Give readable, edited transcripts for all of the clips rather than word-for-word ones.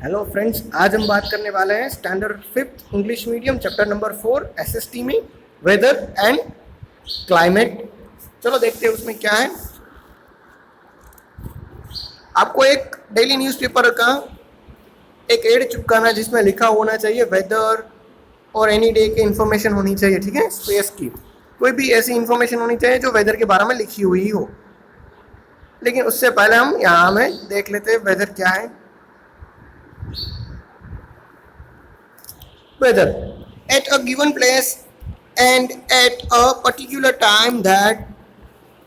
Hello friends, आज हम बात करने वाले हैं standard fifth English medium chapter number 4 SST में वेदर एंड क्लाइमेट। चलो देखते हैं उसमें क्या है। आपको एक डेली न्यूज़पेपर का एक एड चिपकाना है जिसमें लिखा होना चाहिए वेदर और एनी डे की इन्फॉर्मेशन होनी चाहिए। ठीक है, स्पेस की कोई भी ऐसी इन्फॉर्मेशन होनी चाहिए जो वेदर के बारे में लिखी हुई हो। लेकिन उससे पहले हम यहाँ में देख लेते हैं वेदर क्या है। Weather at a given place and at a particular time, that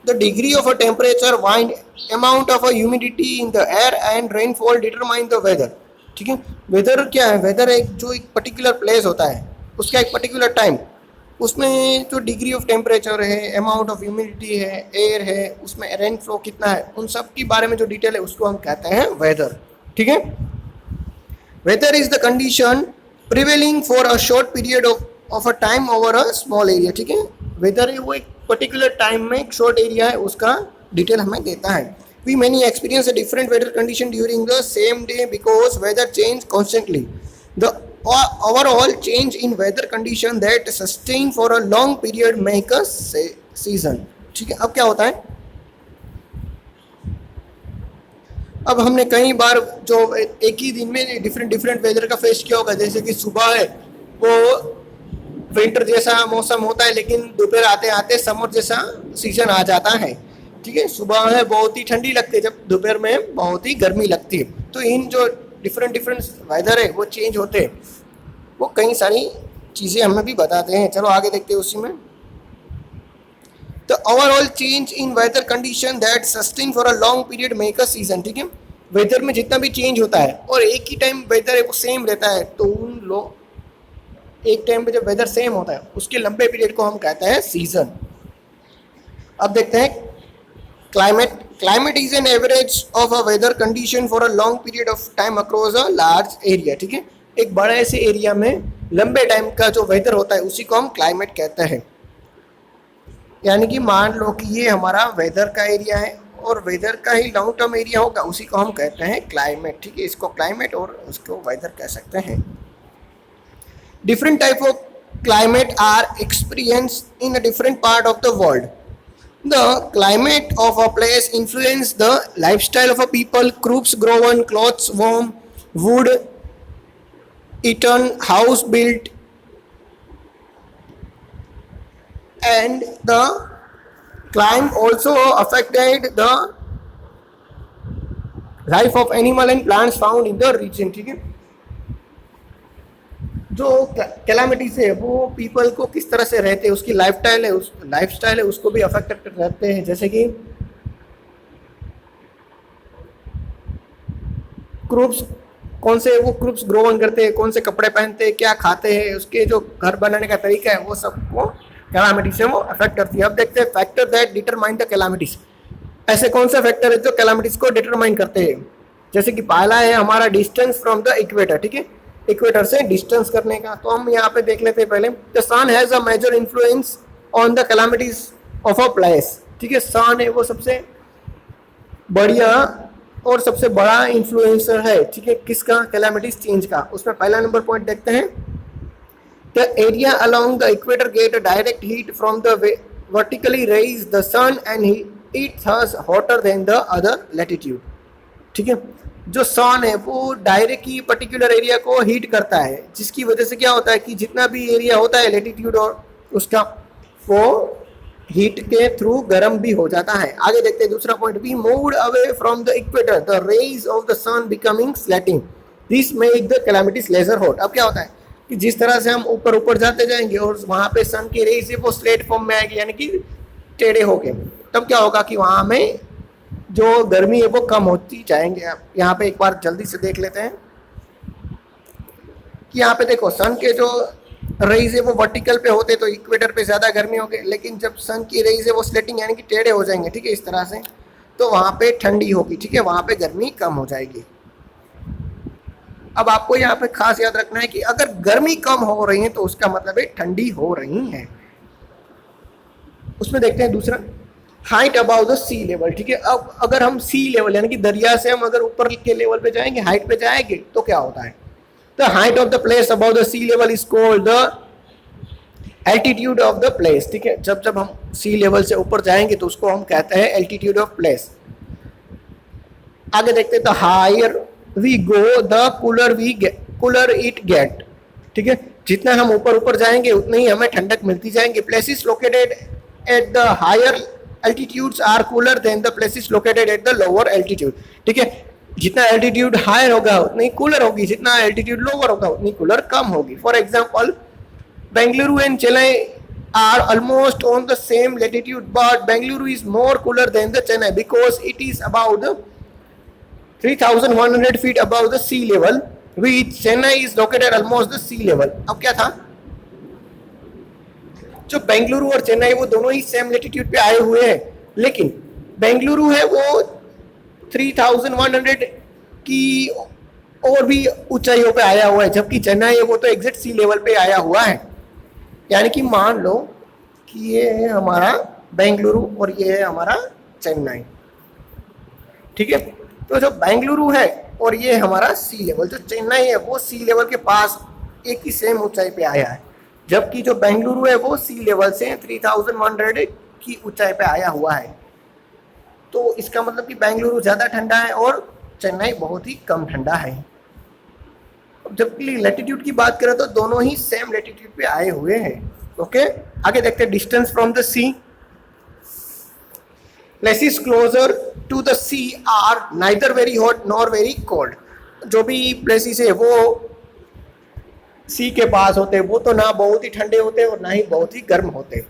the degree of a temperature, wind, amount of a humidity in the air and rainfall determine the weather। ठीक है, वेदर क्या है? Weather एक जो एक particular place होता है, उसका एक पर्टिकुलर टाइम, उसमें जो डिग्री ऑफ टेम्परेचर है, अमाउंट ऑफ ह्यूमिडिटी है, एयर है, उसमें रेन फ्लो कितना है, उन सब के बारे में जो डिटेल है उसको हम कहते हैं वेदर। ठीक है, weather is the condition prevailing for a short period of a time over a small area. ठीक है, वेदर है वो एक पर्टिकुलर टाइम में एक शॉर्ट एरिया है, उसका डिटेल हमें देता है। We many experience a different weather condition during the same day because weather change constantly. द overall change in weather condition that sustain for a long period make a season। ठीक है, अब क्या होता है, अब हमने कई बार जो एक ही दिन में डिफरेंट वेदर का फेस किया होगा। जैसे कि सुबह है वो विंटर जैसा मौसम होता है, लेकिन दोपहर आते आते समर जैसा सीजन आ जाता है। ठीक है, सुबह है बहुत ही ठंडी लगती है, जब दोपहर में बहुत ही गर्मी लगती है। तो इन जो डिफरेंट वेदर है वो चेंज होते हैं, वो कई सारी चीज़ें हमें भी बताते हैं। चलो आगे देखते हैं उसी में। The overall change in weather condition that sustain for a long period make a season। ठीक है, वेदर में जितना भी चेंज होता है और एक ही टाइम वेदर है वो सेम रहता है, तो उन लोग एक टाइम पे जब वेदर सेम होता है उसके लंबे पीरियड को हम कहते हैं सीजन। अब देखते हैं climate. Climate is an average of a weather condition for a long period of time across a large area. ठीक है, एक बड़े से एरिया में लंबे टाइम का जो वेदर होता है उसी को हम क्लाइमेट कहते हैं। यानी कि मान लो कि ये हमारा वेदर का एरिया है और वेदर का ही लॉन्ग टर्म एरिया होगा, उसी को हम कहते हैं क्लाइमेट। ठीक है, इसको क्लाइमेट और उसको वेदर कह सकते हैं। Different type of climate are experience in a different part of the world. The climate of a place influence the lifestyle of a people, crops grown, clothes worn, wood eaten, house built, and the climate also affected the life of animal and plants found in the region। ठीक है, जो calamities है वो people को किस तरह से रहते हैं, उसकी लाइफस्टाइल है उसको भी अफेक्ट रहते हैं। जैसे कि क्रॉप्स, कौन से वो क्रॉप्स ग्रोवन करते हैं, कौन से कपड़े पहनते हैं, क्या खाते हैं, उसके जो घर बनाने का तरीका है, वो सबको कैलामिटी से वो अफेक्ट करती है। अब देखते हैं factor that determine the calamities. ऐसे कौन सा फैक्टर है जो कैलामिटीज को डिटरमाइन करते हैं। जैसे कि पहला है हमारा डिस्टेंस फ्रॉम द इक्वेटर। ठीक है, इक्वेटर से डिस्टेंस करने का, तो हम यहाँ पे देख लेते हैं पहले। The sun has a major influence on the calamities of a place. ठीक है, सन है वो सबसे बढ़िया और सबसे बड़ा इन्फ्लुएंसर है। ठीक है, किसका? कैलामिटीज चेंज का। उसमें पहला नंबर पॉइंट देखते हैं। The area along the equator get a direct heat from the vertically raise the sun and it thus hotter than the other latitude। ठीक है, जो सन है वो डायरेक्ट ही पर्टिकुलर एरिया को हीट करता है, जिसकी वजह से क्या होता है कि जितना भी एरिया होता है लेटीट्यूड और उसका, वो हीट के थ्रू गर्म भी हो जाता है। आगे देखते हैं दूसरा point. We moved away from the equator the rays of the sun becoming slanting, this make the calamities lesser hot. अब क्या होता है कि जिस तरह से हम ऊपर जाते जाएंगे और वहां पे सन की रेज है वो स्लेट फॉर्म में आएगी, यानी कि टेढ़े होके, तब क्या होगा कि वहां में जो गर्मी है वो कम होती जाएंगे। आप यहाँ पे एक बार जल्दी से देख लेते हैं कि यहाँ पे देखो सन के जो रेज है वो वर्टिकल पे होते तो इक्वेटर पे ज़्यादा गर्मी होगी, लेकिन जब सन की रेज है वो स्लेटिंग यानी कि टेढ़े हो जाएंगे। ठीक है, इस तरह से, तो वहाँ पे ठंडी होगी। ठीक है, वहाँ पे गर्मी कम हो जाएगी। अब आपको यहाँ पे खास याद रखना है कि अगर गर्मी कम हो रही है तो उसका मतलब है ठंडी हो रही है। उसमें देखते हैं दूसरा, height above the sea level, ठीक है। अब अगर हम सी लेवल यानी कि दरिया से हम अगर ऊपर के लेवल पे जाएंगे, हाइट पे जाएंगे, तो क्या होता है, the height of the place above the sea level is called the altitude of the place, ठीक है। जब जब हम सी लेवल से ऊपर जाएंगे तो उसको हम कहते हैं एल्टीट्यूड ऑफ प्लेस। आगे देखते हैं, the higher we go the cooler it get, ठीक है। जितना हम ऊपर ऊपर जाएंगे उतनी ही हमें ठंडक मिलती जाएंगी। Places located at the higher altitudes are cooler than the places located at the lower altitude, ठीक है। जितना एल्टीट्यूड हायर होगा उतनी कूलर होगी, जितना एल्टीट्यूड लोअर होगा उतनी कूलर कम होगी। For example, Bengaluru and Chennai are almost on the same latitude, but Bengaluru is more cooler than the Chennai because it is about 3,100 feet above the sea level, which Chennai is located almost the sea level. अब क्या था, जो बेंगलुरु और चेन्नई वो दोनों ही same latitude पे आए हुए हैं, लेकिन बेंगलुरु है वो 3,100 की और भी ऊंचाइयों पे आया हुआ है, जबकि चेन्नई है वो तो एग्जैक्ट सी लेवल पे आया हुआ है। यानी कि मान लो कि ये है हमारा बेंगलुरु और ये है हमारा चेन्नई, ठीक है। तो जो बेंगलुरु है और ये हमारा सी लेवल, जो चेन्नई है वो सी लेवल के पास एक ही सेम ऊंचाई पे आया है, जबकि जो बेंगलुरु है वो सी लेवल से 3,100 की ऊंचाई पे आया हुआ है। तो इसका मतलब कि बेंगलुरु ज़्यादा ठंडा है और चेन्नई बहुत ही कम ठंडा है। जबकि लैटिट्यूड की बात करें तो दोनों ही सेम लैटिट्यूड पे आए हुए हैं। ओके, आगे देखते हैं distance from the sea. Places closer to the sea are neither very hot nor very cold. जो भी प्लेसेस है वो सी के पास होते हैं वो तो ना बहुत ही ठंडे होते और ना ही बहुत ही गर्म होते।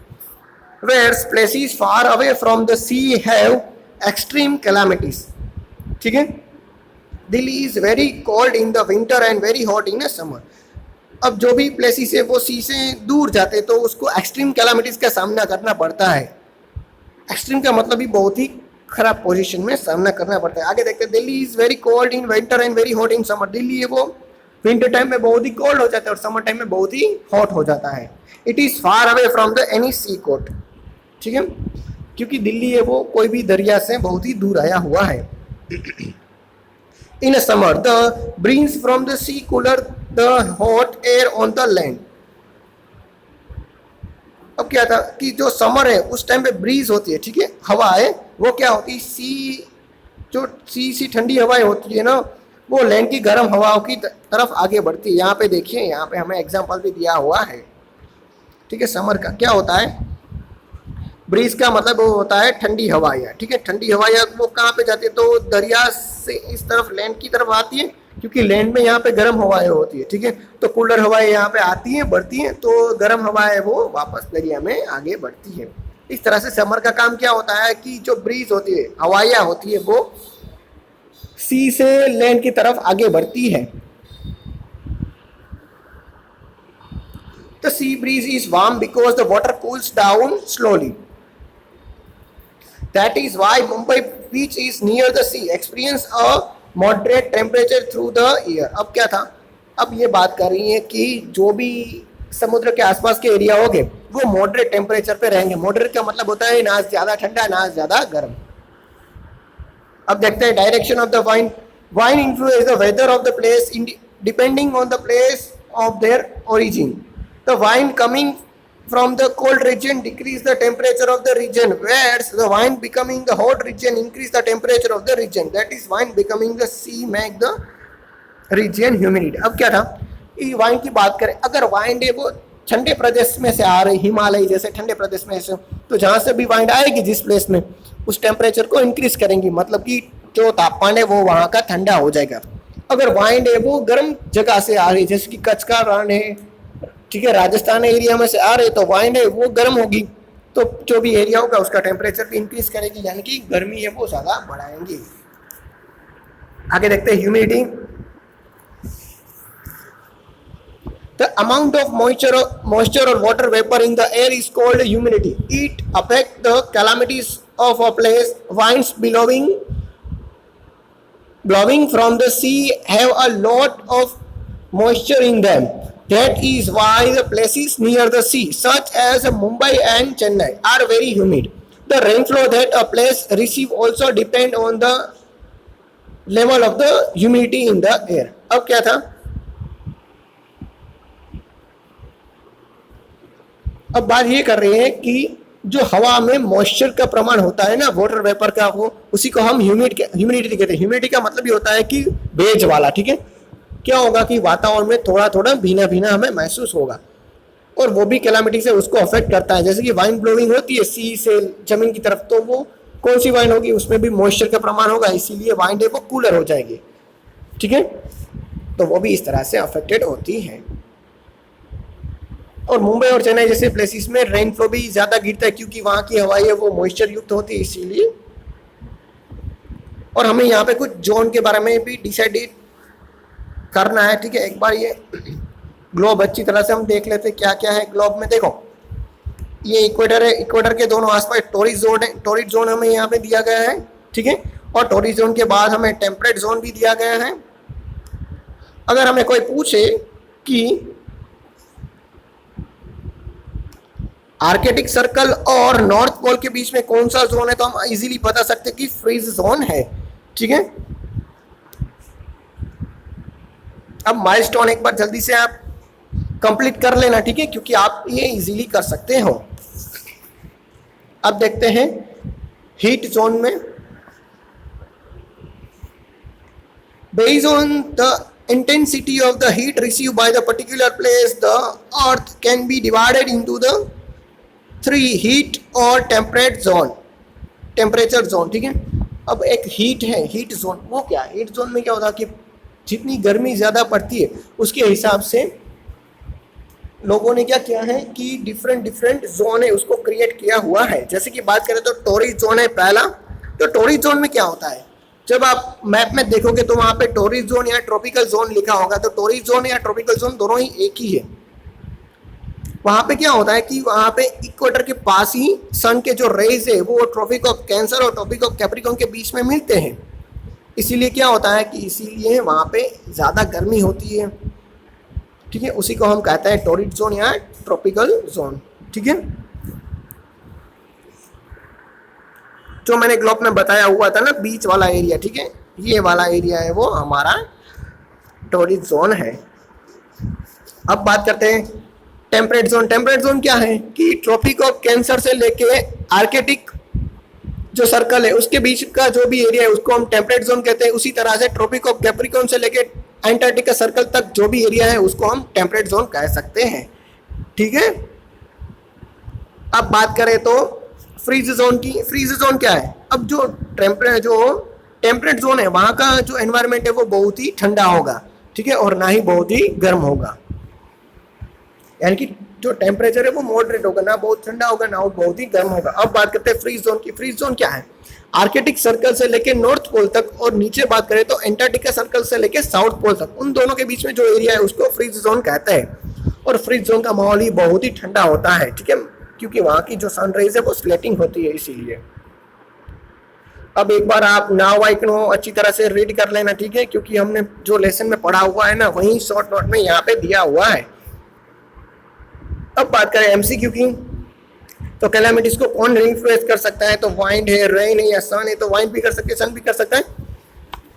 Whereas places far away from the sea have extreme calamities, ठीक है। Delhi is very cold in the winter and very hot in the summer. अब जो भी प्लेसेस है वो सी से दूर जाते तो उसको एक्सट्रीम कैलामिटीज का सामना करना पड़ता है। एक्सट्रीम का मतलब ही बहुत ही खराब पोजीशन में सामना करना पड़ता है। आगे देखते हैं, Delhi is very cold in winter and very hot in summer. Delhi है वो विंटर टाइम में बहुत ही कोल्ड हो जाता है और समर टाइम में बहुत ही हॉट हो जाता है। It is far away from the any sea coast, ठीक है, क्योंकि दिल्ली है वो कोई भी दरिया से बहुत ही दूर आया हुआ है। In a summer, the breeze from the sea cooler the hot air on the land. अब क्या था कि जो समर है उस टाइम पे ब्रीज होती है, ठीक है, हवा है वो क्या होती है, जो सी ठंडी हवाएं होती है ना वो लैंड की गर्म हवाओं की तरफ आगे बढ़ती है। यहाँ पे देखिए, यहाँ पे हमें एग्जांपल भी दिया हुआ है, ठीक है। समर का क्या होता है, ब्रीज का मतलब वो होता है ठंडी हवाएं, ठीक है। ठंडी हवाएं वो कहाँ पे जाती है, तो दरिया से इस तरफ लैंड की तरफ आती है, क्योंकि लैंड में यहाँ पे गर्म हवाएं होती है, ठीक है। तो कूलर हवाएं यहाँ पे आती हैं, बढ़ती हैं, तो गर्म हवाएं वो वापस दरिया में आगे बढ़ती है। इस तरह से समर का काम क्या होता है कि जो ब्रीज होती है, हवाएं होती है, वो सी से लैंड की तरफ आगे बढ़ती है। The sea breeze is warm because the water cools down slowly. That is why Mumbai beach is near the sea experience a moderate temperature through the year. अब क्या था, अब ये बात कर रही है कि जो भी समुद्र के आसपास के एरिया होंगे वो मॉडरेट टेम्परेचर पे रहेंगे। मॉडरेट का मतलब होता है ना ज़्यादा ठंडा ना ज़्यादा गर्म। अब देखते हैं direction of the wind. Wind influence the weather of the place depending on the place of their origin. The wind coming from the cold region decrease the temperature of the region, whereas the wind becoming the hot region increase the temperature of the region. That is wind becoming the sea make the region humid. अब क्या था, ये wind की बात करें, अगर wind है वो ठंडे प्रदेश में से आ रही, हिमालय जैसे ठंडे प्रदेश में से, तो जहाँ से भी वाइंड आएगी जिस प्लेस में, उस टेम्परेचर को इंक्रीज करेंगी, मतलब कि जो तापमान है वो वहाँ का ठंडा हो जाएगा। अगर वाइंड है वो गर्म जगह से आ रही, जैसे कि कच्छ का रण है, ठीक है, राजस्थान एरिया में से आ रहे, तो वाइंड है वो गर्म होगी, तो जो भी एरिया होगा उसका टेम्परेचर भी इंक्रीज करेगी, यानी कि गर्मी है वो ज़्यादा बढ़ाएंगी। आगे देखते हैं humidity. The amount of moisture or water vapor in the air is called humidity. It affects the calamities of a place. Winds blowing from the sea have a lot of moisture in them. That is why the places near the sea, such as Mumbai and Chennai, are very humid. The rainflow that a place receive also depend on the level of the humidity in the air. अब क्या था, अब बात ये कर रहे हैं कि जो हवा में मॉइस्चर का प्रमाण होता है ना, वाटर वेपर का, वो उसी को हम ह्यूमिडिटी कहते हैं। ह्यूमिडिटी का मतलब ये होता है कि भेज वाला, ठीक है। क्या होगा कि वातावरण में थोड़ा थोड़ा भीना भीना हमें महसूस होगा, और वो भी कैलामिटी से उसको अफेक्ट करता है। जैसे कि वाइंड ब्लोइंग होती है सी से जमीन की तरफ, तो वो कौन सी वाइंड होगी, उसमें भी मॉइस्चर का प्रमाण होगा, इसीलिए वाइंड है वो कूलर हो जाएगी, ठीक है। तो वो भी इस तरह से अफेक्टेड होती है। और मुंबई और चेन्नई जैसे प्लेसेस में रेनफ्लो भी ज़्यादा गिरता है, क्योंकि वहाँ की हवाई है वो मॉइस्चर युक्त होती है, इसीलिए। और हमें यहाँ पे कुछ जोन के बारे में भी डिसाइड करना है, ठीक है। एक बार ये ग्लोब अच्छी तरह से हम देख लेते क्या क्या है ग्लोब में। देखो, ये इक्वेटर है, इक्वेटर के दोनों आसपास टॉरिड जोन है। टॉरिड जोन हमें यहाँ पे दिया गया है, ठीक है। और टॉरिड जोन के बाद हमें टेम्परेट जोन भी दिया गया है। अगर हमें कोई पूछे कि आर्कटिक सर्कल और नॉर्थ पोल के बीच में कौन सा जोन है, तो हम इजीली बता सकते हैं कि फ्रीज जोन है, ठीक है। अब माइलस्टोन एक बार जल्दी से आप कंप्लीट कर लेना, ठीक है, क्योंकि आप ये इजीली कर सकते हो। अब देखते हैं हीट जोन में। Based on the intensity of the heat received by the particular place, the earth can be divided into the 3 heat और टेम्परेट जोन, टेम्परेचर जोन, ठीक है। अब एक हीट है, हीट जोन, वो क्या है, हीट जोन में क्या होता है कि जितनी गर्मी ज़्यादा पड़ती है उसके हिसाब से लोगों ने क्या किया है कि डिफरेंट डिफरेंट जोन है उसको क्रिएट किया हुआ है। जैसे कि बात करें तो टॉरिड जोन है पहला। तो टॉरिड जोन में क्या होता है, जब आप मैप में देखोगे तो वहाँ पे टॉरिड जोन या ट्रॉपिकल जोन लिखा होगा। तो टॉरिड जोन या ट्रॉपिकल जोन दोनों ही एक ही है। वहाँ पे क्या होता है कि वहाँ पे इक्वेटर के पास ही सन के जो रेज है वो ट्रॉपिक ऑफ कैंसर और ट्रॉपिक ऑफ कैप्रिकॉर्न के बीच में मिलते हैं। इसीलिए क्या होता है कि इसीलिए वहाँ पे ज़्यादा गर्मी होती है, ठीक है। उसी को हम कहते हैं टॉरिड जोन या ट्रॉपिकल जोन, ठीक है। जो मैंने ग्लोब में बताया हुआ था ना, बीच वाला एरिया, ठीक है, ये वाला एरिया है वो हमारा टॉरिड जोन है। अब बात करते हैं टेम्परेट जोन। टेम्परेट जोन क्या है कि ट्रॉपिक ऑफ कैंसर से लेके आर्कटिक जो सर्कल है उसके बीच का जो भी एरिया है उसको हम टेम्परेट जोन कहते हैं। उसी तरह से ट्रॉपिक ऑफ कैप्रिकॉर्न से लेके एंटार्क्टिका सर्कल तक जो भी एरिया है उसको हम टेम्परेट जोन कह सकते हैं, ठीक है। अब बात करें तो फ्रीज जोन की। फ्रीज जोन क्या है, अब जो टेम्परेट जोन है वहाँ का जो एनवायरनमेंट है वो बहुत ही ठंडा होगा, ठीक है, और ना ही बहुत ही गर्म होगा। यानी कि जो टेम्परेचर है वो मॉडरेट होगा, ना बहुत ठंडा होगा ना बहुत ही गर्म होगा। अब बात करते हैं फ्रीज जोन की। फ्रीज जोन क्या है, आर्कटिक सर्कल से लेके नॉर्थ पोल तक, और नीचे बात करें तो एंटार्क्टिका सर्कल से लेके साउथ पोल तक, उन दोनों के बीच में जो एरिया है उसको फ्रीज जोन कहते हैं। और फ्रीज जोन का माहौल ही बहुत ही ठंडा होता है, ठीक है, क्योंकि वहाँ की जो सनराइज है वो स्लेटिंग होती है, इसीलिए। अब एक बार आप नाउ आई नो अच्छी तरह से रीड कर लेना, ठीक है, क्योंकि हमने जो लेसन में पढ़ा हुआ है ना वही शॉर्ट नोट में यहाँ पे दिया हुआ है। अब बात करें एमसीक्यू की, तो कैलामिटीज को कौन इन्फ्लुएंस कर सकता है, तो वाइंड है, रेन है या सन है। तो वाइंड भी कर सकते हैं, सन भी कर सकता है,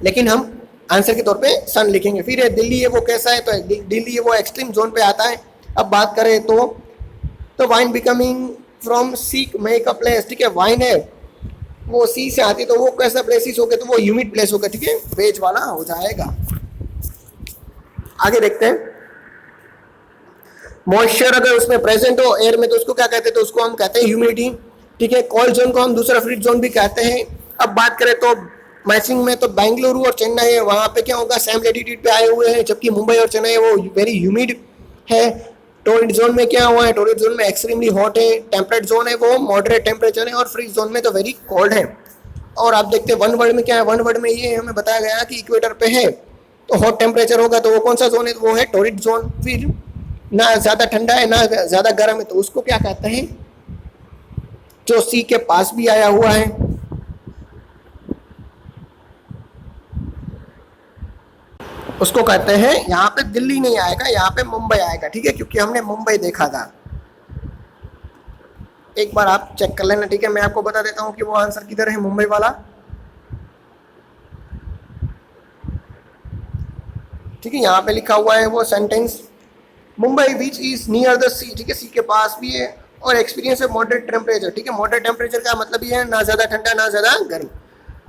लेकिन हम आंसर के तौर पे सन लिखेंगे। फिर है दिल्ली है, वो कैसा है, तो दिल्ली है वो एक्सट्रीम जोन पे आता है। अब बात करें तो wind becoming from sea make a place, ठीक है, वाइंड है वो सी से आती है, तो वो कैसा प्लेसिस होगा, तो वो ह्यूमिड प्लेस होगा, ठीक है, वेज वाला हो जाएगा। आगे देखते हैं, मॉइस्चर अगर उसमें प्रेजेंट हो एयर में तो उसको क्या कहते हैं, तो उसको हम कहते हैं ह्यूमिडिटी, ठीक है। कोल्ड जोन को हम दूसरा फ्रीज जोन भी कहते हैं। अब बात करें तो मैचिंग में, तो बेंगलुरु और चेन्नई है, वहाँ पे क्या होगा, सेम लैटिट्यूड पे आए हुए हैं, जबकि मुंबई और चेन्नई वो वेरी ह्यूमिड है। टॉरिड जोन में क्या हुआ है, टॉरिड जोन में एक्सट्रीमली हॉट है। टेम्परेट जोन है वो मॉडरेट टेम्परेचर है, और फ्रीज जोन में तो वेरी कोल्ड है। और आप देखते हैं वन वर्ड में क्या है, वन वर्ड में ये हमें बताया गया कि इक्वेटर पे है तो हॉट टेम्परेचर होगा, तो वो कौन सा जोन है, तो वो है टॉरिड जोन। फिर ना ज़्यादा ठंडा है ना ज़्यादा गर्म है, तो उसको क्या कहते हैं, जो सी के पास भी आया हुआ है, उसको कहते हैं, यहाँ पे दिल्ली नहीं आएगा, यहाँ पे मुंबई आएगा, ठीक है, क्योंकि हमने मुंबई देखा था। एक बार आप चेक कर लेना, ठीक है। मैं आपको बता देता हूँ कि वो आंसर किधर है, मुंबई वाला, ठीक है। यहाँ पे लिखा हुआ है वो sentence, Mumbai beach is near the sea, ठीक है, सी के पास भी है, और एक्सपीरियंस है मॉडरेट टेम्परेचर, ठीक है। मॉडरेट टेम्परेचर का मतलब ये है ना ज़्यादा ठंडा ना ज़्यादा गर्म।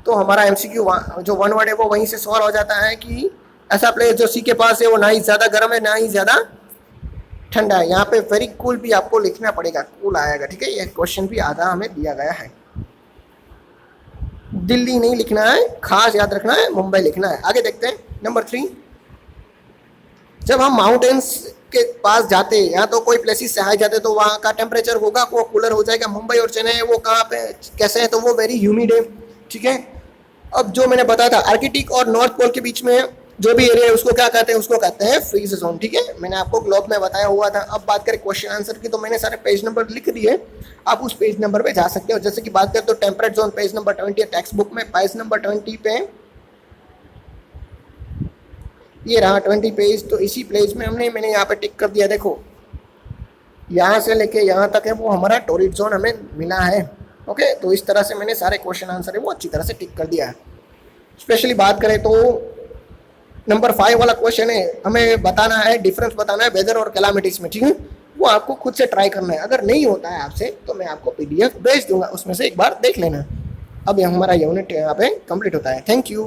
तो हमारा एमसीक्यू जो वन वर्ड है वो वहीं से सॉल्व हो जाता है कि ऐसा प्लेस जो सी के पास है वो ना ही ज़्यादा गर्म है ना ही ज़्यादा ठंडा है। यहाँ पे वेरी कूल भी आपको लिखना पड़ेगा, कूल आएगा, ठीक है। ये क्वेश्चन भी आधा हमें दिया गया है। दिल्ली नहीं लिखना है, खास याद रखना है, मुंबई लिखना है। आगे देखते हैं नंबर 3। जब हम माउंटेन्स के पास जाते हैं या तो कोई प्लेसेस से हाई जाते तो वहाँ का टेम्परेचर होगा वो कूलर हो जाएगा। मुंबई और चेन्नई वो कहाँ पे कैसे है, तो वो वेरी ह्यूमिड है, ठीक है। अब जो मैंने बताया था आर्कटिक और नॉर्थ पोल के बीच में जो भी एरिया है उसको क्या कहते हैं, उसको कहते हैं फ्रीज जोन, ठीक है। मैंने आपको ग्लोब में बताया हुआ था। अब बात करें क्वेश्चन आंसर की, तो मैंने सारे पेज नंबर लिख दिए, आप उस पेज नंबर पे जा सकते हो। जैसे कि बात करें तो टेम्परेट जोन पेज नंबर 20 है टेक्स्ट बुक में, पेज नंबर 20 पे ये रहा 20 पेज। तो इसी पेज में मैंने यहाँ पे टिक कर दिया, देखो यहाँ से लेके यहाँ तक है वो हमारा टॉरिड जोन हमें मिला है। ओके, तो इस तरह से मैंने सारे क्वेश्चन आंसर है वो अच्छी तरह से टिक कर दिया है। स्पेशली बात करें तो नंबर 5 वाला क्वेश्चन है, हमें बताना है डिफरेंस बताना है वेदर और कैलामिटीज में, ठीक है। वो आपको खुद से ट्राई करना है, अगर नहीं होता है आपसे तो मैं आपको पीडीएफ भेज दूंगा, उसमें से एक बार देख लेना। अब हमारा यूनिट यहाँ पे कंप्लीट होता है। Thank you.